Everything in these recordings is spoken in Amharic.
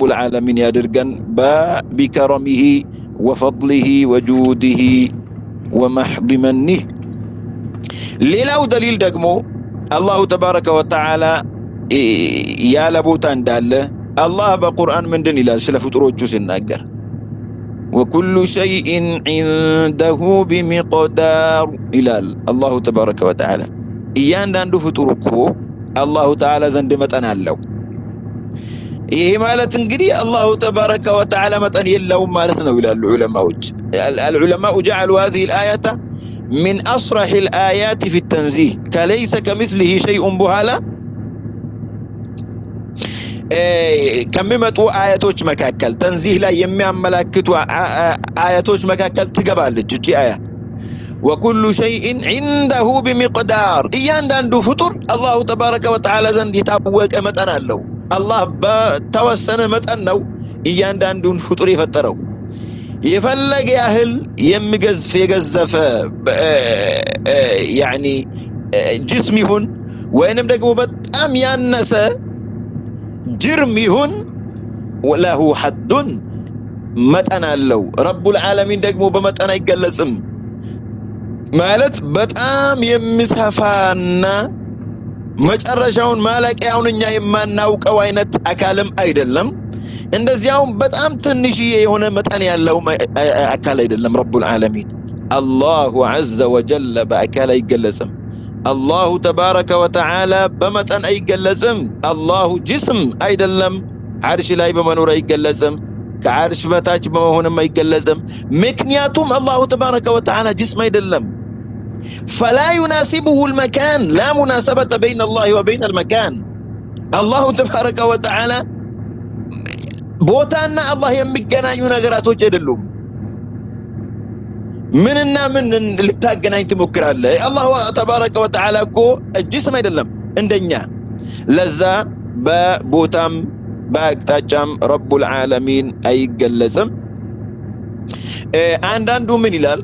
العالمين يادرجن بكرمه وفضله وجوده ومحض منه. ሌላው ደሊል ደግሞ አላሁ ተባረከ ወተዓላ ያለቦታ እንዳለ አላህ በቁርአን ምንድን ይላል ስለ ፍጡሮቹ ሲናገር وكل شيء عنده بمقدار ይላል አላሁ ተባረከ ወተዓላ እያንዳንዱ ፍጡር እኮ አላሁ ተዓላ ዘንድ መጠን አለው። ይሄ ማለት እንግዲህ አላሁ ተባረከ ወተዓላ መጠን የለውም ማለት ነው ይላሉ ዑለማዎች። العلماء جعلوا هذه الآية من أصرح الآيات في التنزيه كليس كمثله شيء بهالا كممتو آياتوش مكاكل تنزيه لا يمياملاكتو آياتوش مكاكل تقبالج جي آية وكل شيء عنده بمقدار إيان داندو فطر الله تبارك وتعالى زند يتابوك متنا له الله توسن متنو إيان داندو فطر يفترو يفلق أهل يمجز في جزف يعني جسمهن وإنهم دقوا بتأم ينس جرمهن وله حد متنا له رب العالمين دقوا بمتنا يقلسم مالت بتأم يمسهفانا مجرشون مالك يعون إنيا يمان ناوك وينت أكالم أيدلم እንደዚያውም በጣም ትንሽዬ የሆነ መጠን ያለው አካል አይደለም ረቡል ዓለሚን አላሁ ዐዘ ወጀለ በአካል አይገለጽም። አላሁ ተባረከ ወተዓላ በመጠን አይገለጽም። አላሁ ጅስም አይደለም፣ ዓርሽ ላይ በመኖር አይገለጽም፣ ከዓርሽ በታች በመሆንም አይገለጽም። ምክንያቱም አላሁ ተባረከ ወተዓላ ጅስም አይደለም። فلا يناسبه المكان لا مناسبة بين الله وبين المكان الله تبارك وتعالى ቦታና አላህ የሚገናኙ ነገራቶች አይደሉም። ምንና ምን ልታገናኝ ትሞክራለህ? አላህ ተባረከ ወተዓላ እኮ ጅስም አይደለም እንደኛ። ለዛ በቦታም በአቅጣጫም ረቡል ዓለሚን አይገለጽም። አንዳንዱ ምን ይላል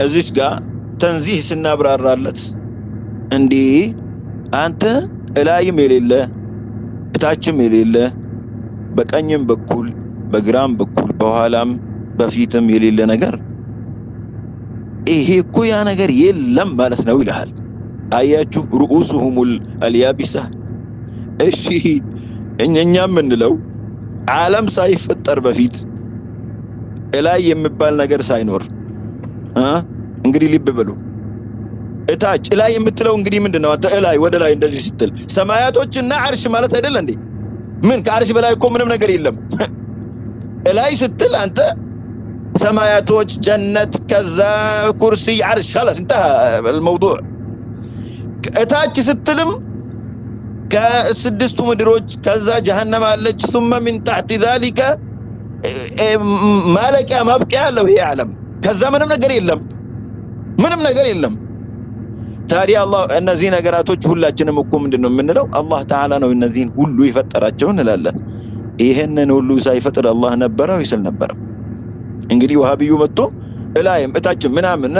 እዚስ ጋር ተንዚህ ስናብራራለት እንዲህ አንተ እላይም የሌለ እታችም የሌለ በቀኝም በኩል በግራም በኩል በኋላም በፊትም የሌለ ነገር ይሄ እኮ ያ ነገር የለም ማለት ነው ይላል። አያችሁ ሩኡሱሁሙል አልያቢሳ። እሺ እኛም ምንለው ዓለም ሳይፈጠር በፊት እላይ የሚባል ነገር ሳይኖር እንግዲህ ልብ በሉ እታች ላይ የምትለው እንግዲህ ምንድነው? አንተ እላይ ወደ ላይ እንደዚህ ስትል ሰማያቶችና ዓርሽ ማለት አይደል እንዴ? ምን ከዓርሽ በላይ እኮ ምንም ነገር የለም። እላይ ስትል አንተ ሰማያቶች ጀነት ከዛ ኩርሲ ዓርሽ خلاص انتهى الموضوع። እታች ስትልም ከስድስቱ ምድሮች ከዛ ጀሃነም አለች ثم من تحت ذلك ማለቂያ ማብቂያ ያለው ይሄ ዓለም ከዛ ምንም ነገር የለም፣ ምንም ነገር የለም። ታዲያ አላህ እነዚህ ነገራቶች ሁላችንም እኮ ምንድነው የምንለው? አላህ ተዓላ ነው እነዚህን ሁሉ የፈጠራቸው እንላለን። ይሄንን ሁሉ ሳይፈጥር አላህ ነበረው ይስል ነበር? እንግዲህ ወሃቢዩ መጥቶ እላይም እታችም ምናምን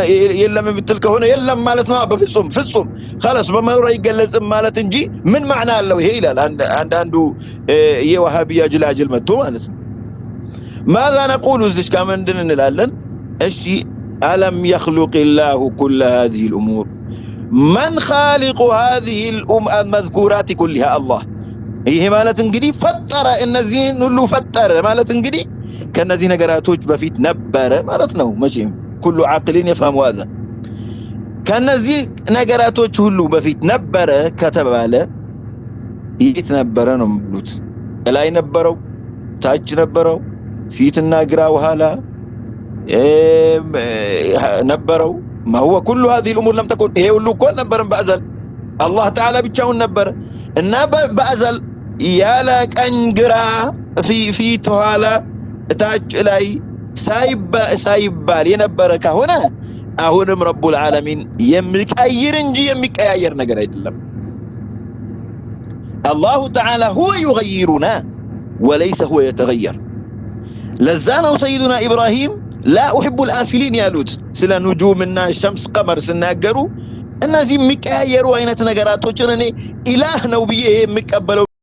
የለም የምትል ከሆነ የለም ማለት ነው። በፍጹም ፍጹም خلاص በመኖር አይገለጽም ማለት እንጂ ምን ማዕና አለው ይሄ ይላል አንዳንዱ የወሃቢያ ጅላጅል መጥቶ ማለት ነው። ماذا نقول እዚህ ጋር ምንድን እንላለን? እሺ ألم يخلق الله كل هذه الأمور من خالق هذه المذكورات كلها الله። ይሄ ማለት እንግዲህ ፈጠረ እነዚህን ሁሉ ፈጠረ ማለት እንግዲህ ከነዚህ ነገራቶች በፊት ነበረ ማለት ነው። መቼም كل عاقل يفهم هذا። ከነዚህ ነገራቶች ሁሉ በፊት ነበረ ከተባለ የት ነበረ ነው የሚሉት? ላይ ነበረው? ታች ነበረው? ፊትና ግራ ወኋላ ነበረው? ما هو كل هذه الأمور لم تكن هي ሁሉ እኮ ነበርም በአዘል አላህ ተዓላ ብቻውን ነበር እና በአዘል ያለ ቀኝ ግራ ፊት ኋላ እታች ላይ ሳይባል የነበረ ከሆነ አሁንም ረቡል ዓለሚን የሚቀይር እንጂ የሚቀያየር ነገር አይደለም። አላሁ ተዓላ هو يغيرنا وليس هو يتغير። ለዛ ነው ሰይዱና ኢብራሂም لا أحب الآفلين ያሉት ስለ ኑጁምና ሸምስ ቀመር ሲናገሩ እነዚህ የሚቀያየሩ አይነት ነገራቶችን እኔ ኢላህ ነው ብዬ የሚቀበለው